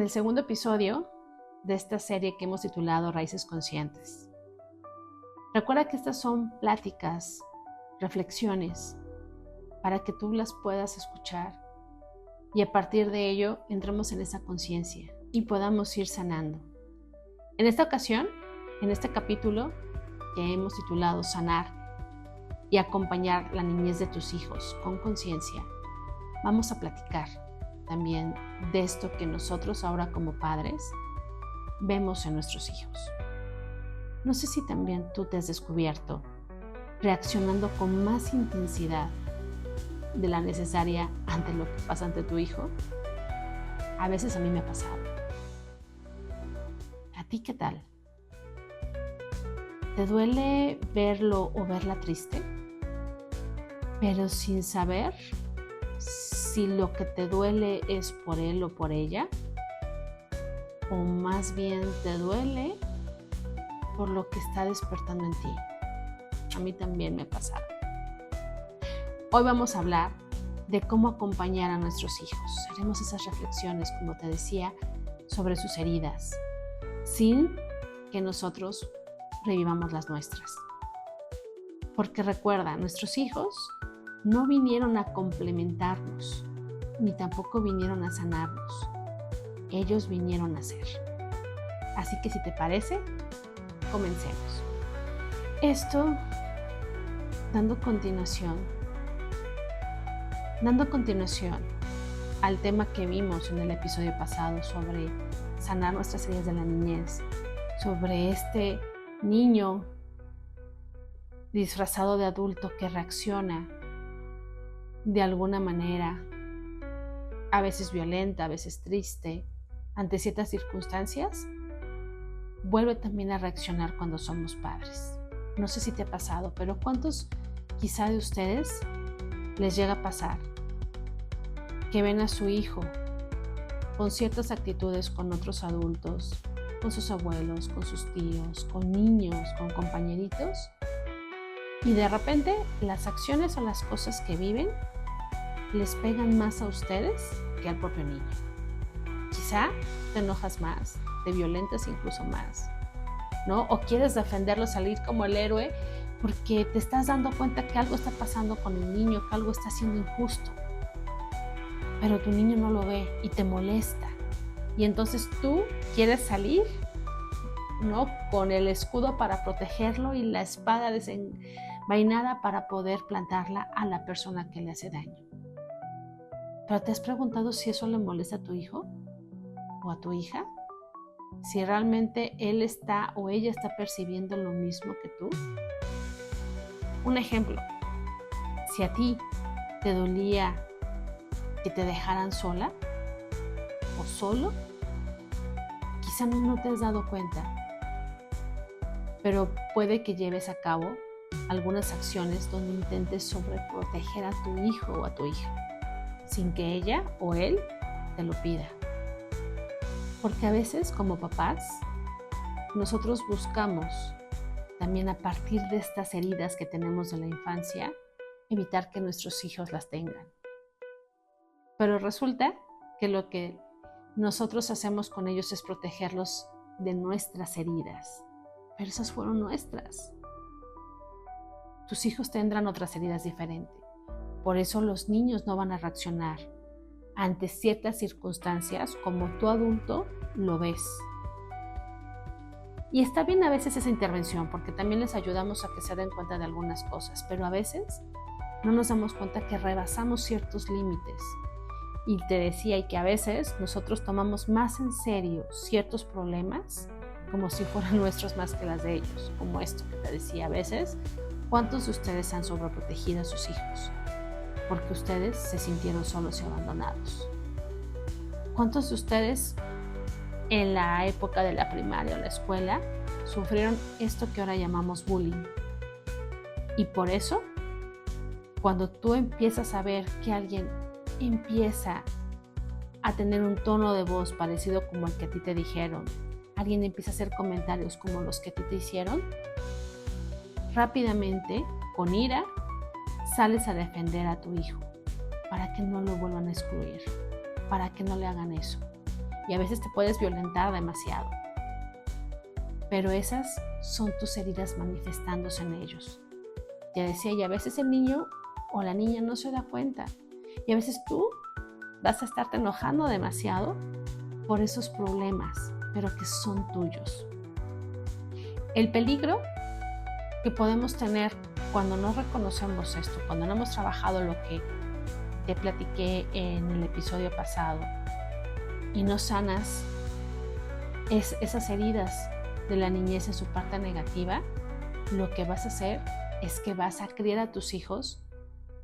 el segundo episodio de esta serie que hemos titulado Raíces Conscientes. Recuerda que estas son pláticas, reflexiones, para que tú las puedas escuchar y a partir de ello entremos en esa conciencia y podamos ir sanando. En esta ocasión, en este capítulo que hemos titulado Sanar y acompañar la niñez de tus hijos con conciencia, vamos a platicar también de esto que nosotros ahora como padres vemos en nuestros hijos. No sé si también tú te has descubierto reaccionando con más intensidad de la necesaria ante lo que pasa ante tu hijo. A veces a mí me ha pasado. ¿A ti qué tal? ¿Te duele verlo o verla triste? Pero sin saber si lo que te duele es por él o por ella, o más bien te duele por lo que está despertando en ti. A mí también me ha pasado. Hoy vamos a hablar de cómo acompañar a nuestros hijos. Haremos esas reflexiones, como te decía, sobre sus heridas, sin que nosotros revivamos las nuestras. Porque recuerda, nuestros hijos no vinieron a complementarnos, ni tampoco vinieron a sanarnos. Ellos vinieron a ser. Así que si te parece, comencemos. Esto dando continuación al tema que vimos en el episodio pasado sobre sanar nuestras heridas de la niñez, sobre este niño disfrazado de adulto que reacciona de alguna manera, a veces violenta, a veces triste, ante ciertas circunstancias, vuelve también a reaccionar cuando somos padres. No sé si te ha pasado, pero ¿cuántos quizá de ustedes les llega a pasar que ven a su hijo con ciertas actitudes con otros adultos, con sus abuelos, con sus tíos, con niños, con compañeritos, y de repente las acciones o las cosas que viven les pegan más a ustedes que al propio niño? Quizá te enojas más, te violentas incluso más, ¿no? O quieres defenderlo, salir como el héroe porque te estás dando cuenta que algo está pasando con el niño, que algo está siendo injusto, pero tu niño no lo ve y te molesta. Y entonces tú quieres salir, ¿no?, con el escudo para protegerlo y la espada desenvainada para poder plantarla a la persona que le hace daño. ¿Pero te has preguntado si eso le molesta a tu hijo o a tu hija? Si realmente él está o ella está percibiendo lo mismo que tú. Un ejemplo, si a ti te dolía que te dejaran sola o solo, quizá no te has dado cuenta, pero puede que lleves a cabo algunas acciones donde intentes sobreproteger a tu hijo o a tu hija, sin que ella o él te lo pida. Porque a veces como papás, nosotros buscamos también a partir de estas heridas que tenemos de la infancia, evitar que nuestros hijos las tengan. Pero resulta que lo que nosotros hacemos con ellos es protegerlos de nuestras heridas. Pero esas fueron nuestras. Tus hijos tendrán otras heridas diferentes. Por eso los niños no van a reaccionar ante ciertas circunstancias como tú adulto lo ves. Y está bien a veces esa intervención porque también les ayudamos a que se den cuenta de algunas cosas, pero a veces no nos damos cuenta que rebasamos ciertos límites. Y te decía que a veces nosotros tomamos más en serio ciertos problemas como si fueran nuestros más que las de ellos, como esto que te decía a veces. ¿Cuántos de ustedes han sobreprotegido a sus hijos porque ustedes se sintieron solos y abandonados? ¿Cuántos de ustedes en la época de la primaria o la escuela sufrieron esto que ahora llamamos bullying? Y por eso, cuando tú empiezas a ver que alguien empieza a tener un tono de voz parecido como el que a ti te dijeron, alguien empieza a hacer comentarios como los que a ti te hicieron, rápidamente, con ira, sales a defender a tu hijo para que no lo vuelvan a excluir, para que no le hagan eso. y a veces te puedes violentar demasiado. Pero esas son tus heridas manifestándose en ellos. Ya decía, y a veces el niño o la niña no se da cuenta. Y a veces tú vas a estarte enojando demasiado por esos problemas, pero que son tuyos. El peligro que podemos tener cuando no reconocemos esto, cuando no hemos trabajado lo que te platiqué en el episodio pasado y no sanas esas heridas de la niñez en su parte negativa, lo que vas a hacer es que vas a criar a tus hijos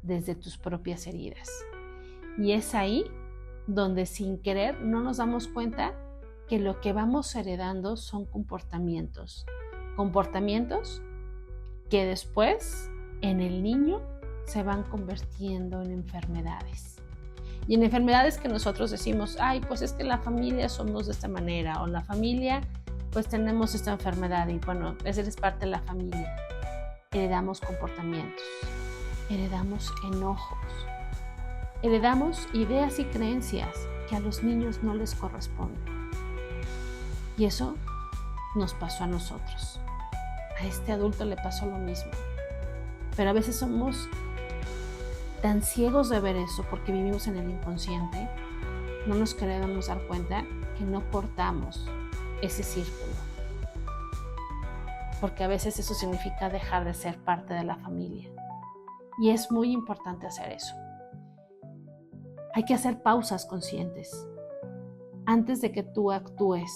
desde tus propias heridas. Y es ahí donde sin querer no nos damos cuenta que lo que vamos heredando son comportamientos que después en el niño se van convirtiendo en enfermedades. Y en enfermedades que nosotros decimos, ay, pues es que en la familia somos de esta manera, o en la familia pues tenemos esta enfermedad, y bueno, esa es parte de la familia. Heredamos comportamientos, heredamos enojos, heredamos ideas y creencias que a los niños no les corresponden. Y eso nos pasó a nosotros. A este adulto le pasó lo mismo. Pero a veces somos tan ciegos de ver eso porque vivimos en el inconsciente, no nos queremos dar cuenta que no cortamos ese círculo. Porque a veces eso significa dejar de ser parte de la familia. Y es muy importante hacer eso. Hay que hacer pausas conscientes. Antes de que tú actúes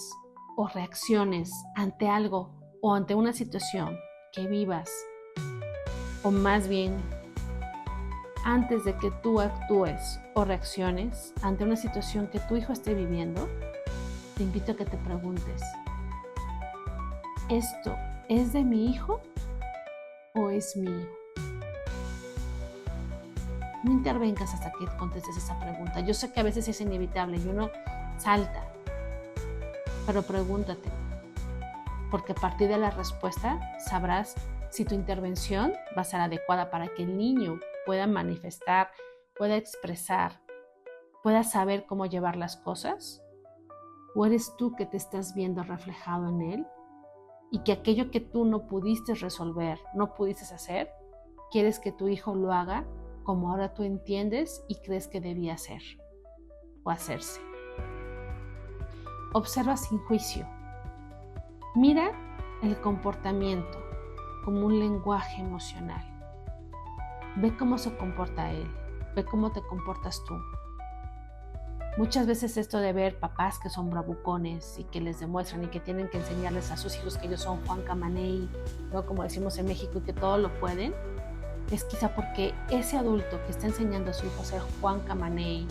o reacciones ante algo o ante una situación que vivas, o más bien, antes de que tú actúes o reacciones ante una situación que tu hijo esté viviendo, te invito a que te preguntes, ¿esto es de mi hijo o es mío? No intervengas hasta que contestes esa pregunta. Yo sé que a veces es inevitable y uno salta, pero pregúntate, porque a partir de la respuesta sabrás si tu intervención va a ser adecuada para que el niño pueda manifestar, pueda expresar, pueda saber cómo llevar las cosas, o eres tú que te estás viendo reflejado en él y que aquello que tú no pudiste resolver, no pudiste hacer, quieres que tu hijo lo haga como ahora tú entiendes y crees que debía ser o hacerse. Observa sin juicio. Mira el comportamiento como un lenguaje emocional. Ve cómo se comporta él, ve cómo te comportas tú. Muchas veces esto de ver papás que son bravucones y que les demuestran y que tienen que enseñarles a sus hijos que ellos son Juan Camaney, ¿no? Como decimos en México, y que todo lo pueden, es quizá porque ese adulto que está enseñando a su hijo a ser Juan Camaney,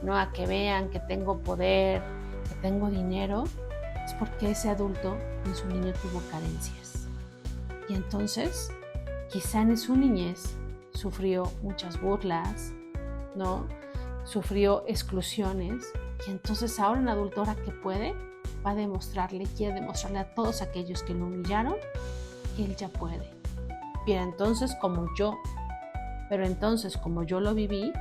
¿no? A que vean que tengo poder, que tengo dinero, es porque ese adulto en su niño tuvo carencias. Y entonces, quizá en su niñez sufrió muchas burlas, ¿no? Sufrió exclusiones, y entonces ahora en adulto, ahora que puede, quiere demostrarle a todos aquellos que lo humillaron que él ya puede. Pero entonces como yo lo viví,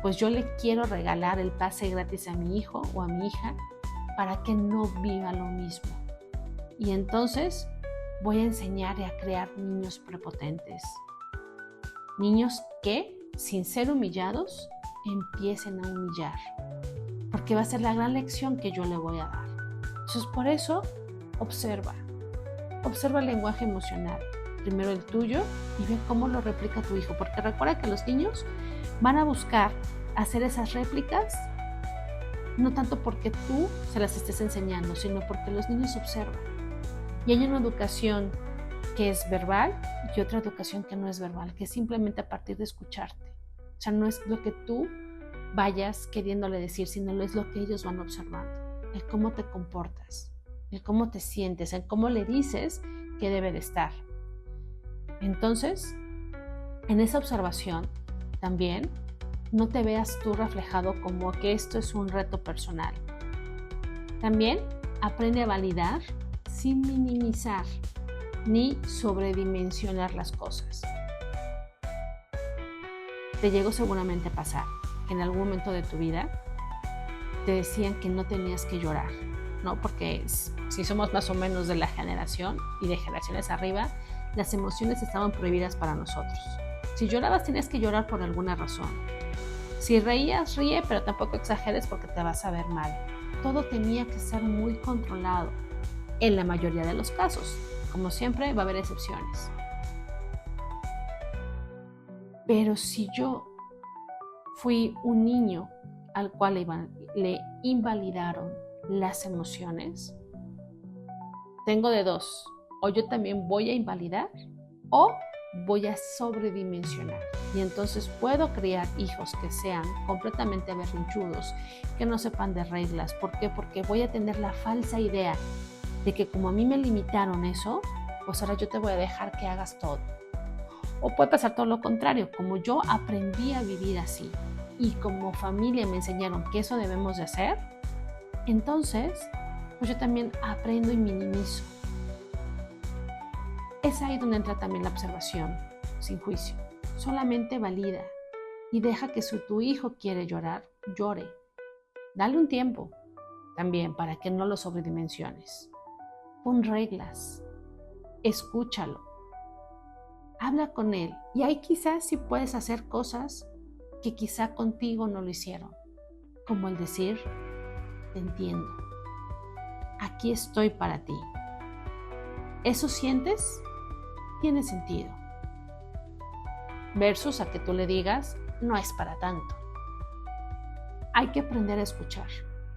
pues yo le quiero regalar el pase gratis a mi hijo o a mi hija para que no viva lo mismo. Y entonces voy a enseñar a crear niños prepotentes. Niños que, sin ser humillados, empiecen a humillar. Porque va a ser la gran lección que yo le voy a dar. Entonces, por eso, observa el lenguaje emocional. Primero el tuyo y ve cómo lo replica tu hijo. Porque recuerda que los niños van a buscar hacer esas réplicas no tanto porque tú se las estés enseñando, sino porque los niños observan. Y hay una educación que es verbal y otra educación que no es verbal, que es simplemente a partir de escucharte. O sea, no es lo que tú vayas queriéndole decir, sino es lo que ellos van observando. El cómo te comportas, el cómo te sientes, el cómo le dices que debe de estar. Entonces, en esa observación también no te veas tú reflejado como que esto es un reto personal. También aprende a validar sin minimizar ni sobredimensionar las cosas. Te llegó seguramente a pasar que en algún momento de tu vida te decían que no tenías que llorar, ¿no? Porque si somos más o menos de la generación y de generaciones arriba, las emociones estaban prohibidas para nosotros. Si llorabas, tenías que llorar por alguna razón. Si reías, ríe, pero tampoco exageres porque te vas a ver mal. Todo tenía que ser muy controlado, en la mayoría de los casos. Como siempre, va a haber excepciones. Pero si yo fui un niño al cual le invalidaron las emociones, tengo de dos: o yo también voy a invalidar o voy a sobredimensionar. Y entonces puedo criar hijos que sean completamente berrinchudos, que no sepan de reglas. ¿Por qué? Porque voy a tener la falsa idea de que como a mí me limitaron eso, pues ahora yo te voy a dejar que hagas todo. O puede pasar todo lo contrario, como yo aprendí a vivir así y como familia me enseñaron que eso debemos de hacer, entonces pues yo también aprendo y minimizo. Es ahí donde entra también la observación, sin juicio. Solamente valida y deja que si tu hijo quiere llorar, llore. Dale un tiempo también para que no lo sobredimensiones. Pon reglas, escúchalo, habla con él. Y ahí quizás sí puedes hacer cosas que quizá contigo no lo hicieron, como el decir: te entiendo, aquí estoy para ti. ¿Eso sientes? Tiene sentido. Versus a que tú le digas: no es para tanto. Hay que aprender a escuchar.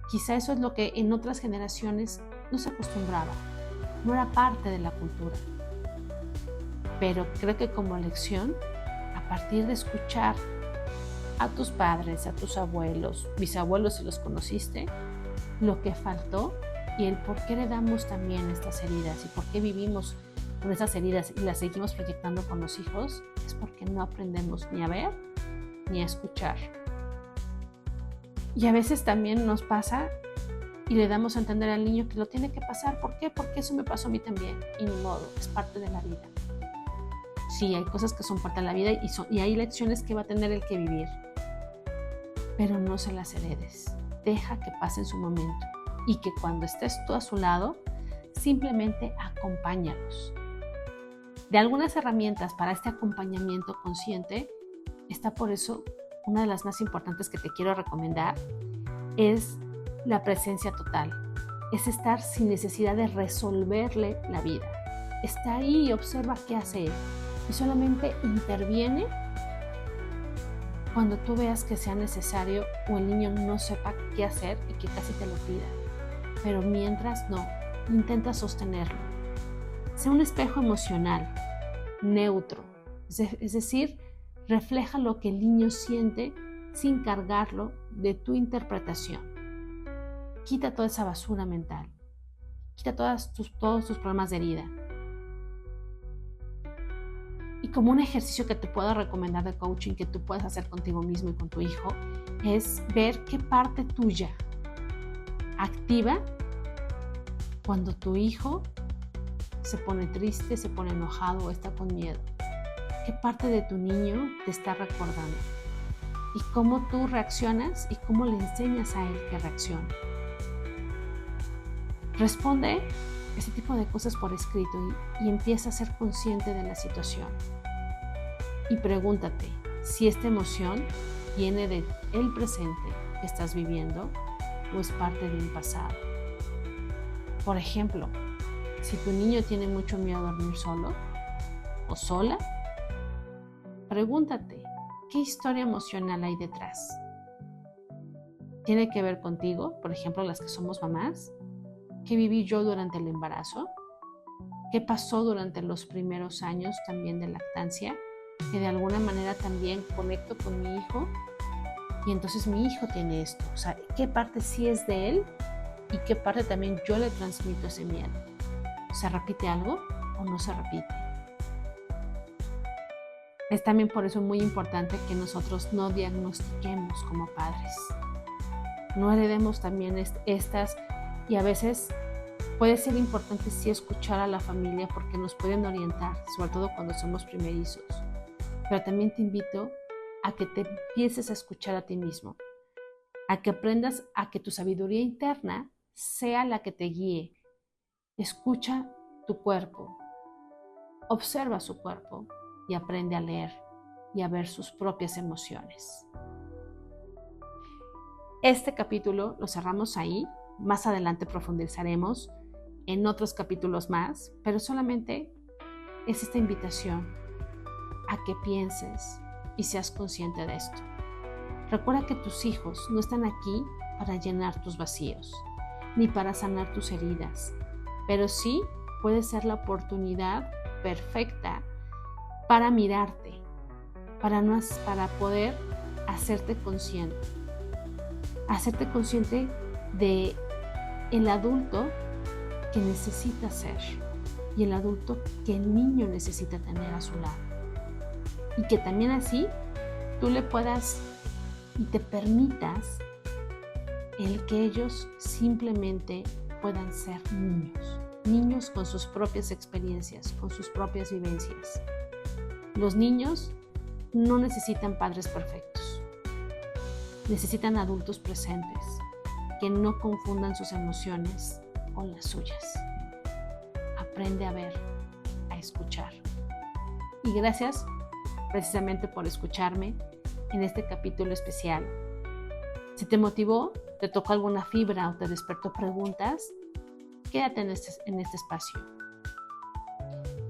Quizá eso es lo que en otras generaciones no se acostumbraba, no era parte de la cultura. Pero creo que como lección, a partir de escuchar a tus padres, a tus abuelos, bisabuelos si los conociste, lo que faltó y el por qué heredamos también estas heridas y por qué vivimos con esas heridas y las seguimos proyectando con los hijos, es porque no aprendemos ni a ver ni a escuchar. Y a veces también nos pasa y le damos a entender al niño que lo tiene que pasar. ¿Por qué? Porque eso me pasó a mí también. Y ni modo, es parte de la vida. Sí, hay cosas que son parte de la vida y hay lecciones que va a tener el que vivir. Pero no se las heredes. Deja que pase en su momento. Y que cuando estés tú a su lado, simplemente acompáñalos. De algunas herramientas para este acompañamiento consciente, está por eso una de las más importantes que te quiero recomendar, es la presencia total. Es estar sin necesidad de resolverle la vida. Está ahí y observa qué hace él. Y solamente interviene cuando tú veas que sea necesario o el niño no sepa qué hacer y que casi te lo pida. Pero mientras no, intenta sostenerlo. Sea un espejo emocional, neutro. Es decir, refleja lo que el niño siente sin cargarlo de tu interpretación. Quita toda esa basura mental. Quita todos tus problemas de herida. Y como un ejercicio que te puedo recomendar de coaching que tú puedes hacer contigo mismo y con tu hijo, es ver qué parte tuya activa cuando tu hijo se pone triste, se pone enojado o está con miedo. ¿Qué parte de tu niño te está recordando? Y cómo tú reaccionas y cómo le enseñas a él que reaccione. Responde ese tipo de cosas por escrito y empieza a ser consciente de la situación. Y pregúntate si esta emoción viene del presente que estás viviendo o es parte de un pasado. Por ejemplo, si tu niño tiene mucho miedo a dormir solo o sola, pregúntate, ¿qué historia emocional hay detrás? ¿Tiene que ver contigo? Por ejemplo, las que somos mamás. ¿Qué viví yo durante el embarazo? ¿Qué pasó durante los primeros años también de lactancia? Que de alguna manera también conecto con mi hijo y entonces mi hijo tiene esto. O sea, ¿qué parte sí es de él y qué parte también yo le transmito ese miedo? ¿Se repite algo o no se repite? Es también por eso muy importante que nosotros no diagnostiquemos como padres. No heredemos también estas. Y a veces puede ser importante sí escuchar a la familia porque nos pueden orientar, sobre todo cuando somos primerizos. Pero también te invito a que te empieces a escuchar a ti mismo. a que aprendas a que tu sabiduría interna sea la que te guíe. Escucha tu cuerpo, observa su cuerpo y aprende a leer y a ver sus propias emociones. Este capítulo lo cerramos ahí. Más adelante profundizaremos en otros capítulos más, pero solamente es esta invitación a que pienses y seas consciente de esto. Recuerda que tus hijos no están aquí para llenar tus vacíos, ni para sanar tus heridas, pero sí puede ser la oportunidad perfecta para mirarte, para poder hacerte consciente de el adulto que necesita ser y el adulto que el niño necesita tener a su lado. Y que también así tú le puedas y te permitas el que ellos simplemente puedan ser niños con sus propias experiencias, con sus propias vivencias. Los niños no necesitan padres perfectos, necesitan adultos presentes que no confundan sus emociones con las suyas. Aprende a ver, a escuchar. Y gracias precisamente por escucharme en este capítulo especial. Si te motivó, te tocó alguna fibra o te despertó preguntas, quédate en este espacio.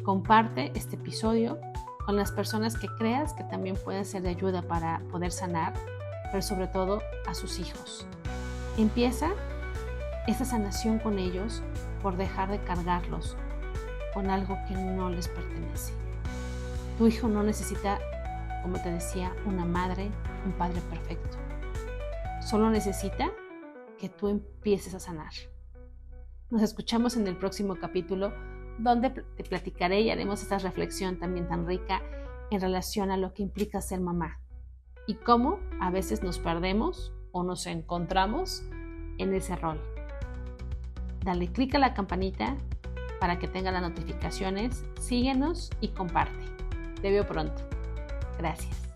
Comparte este episodio con las personas que creas que también pueden ser de ayuda para poder sanar, pero sobre todo a sus hijos. Empieza esta sanación con ellos por dejar de cargarlos con algo que no les pertenece. Tu hijo no necesita, como te decía, una madre, un padre perfecto. Solo necesita que tú empieces a sanar. Nos escuchamos en el próximo capítulo, donde te platicaré y haremos esta reflexión también tan rica en relación a lo que implica ser mamá y cómo a veces nos perdemos o nos encontramos en ese rol. Dale clic a la campanita para que tenga las notificaciones, síguenos y comparte. Te veo pronto. Gracias.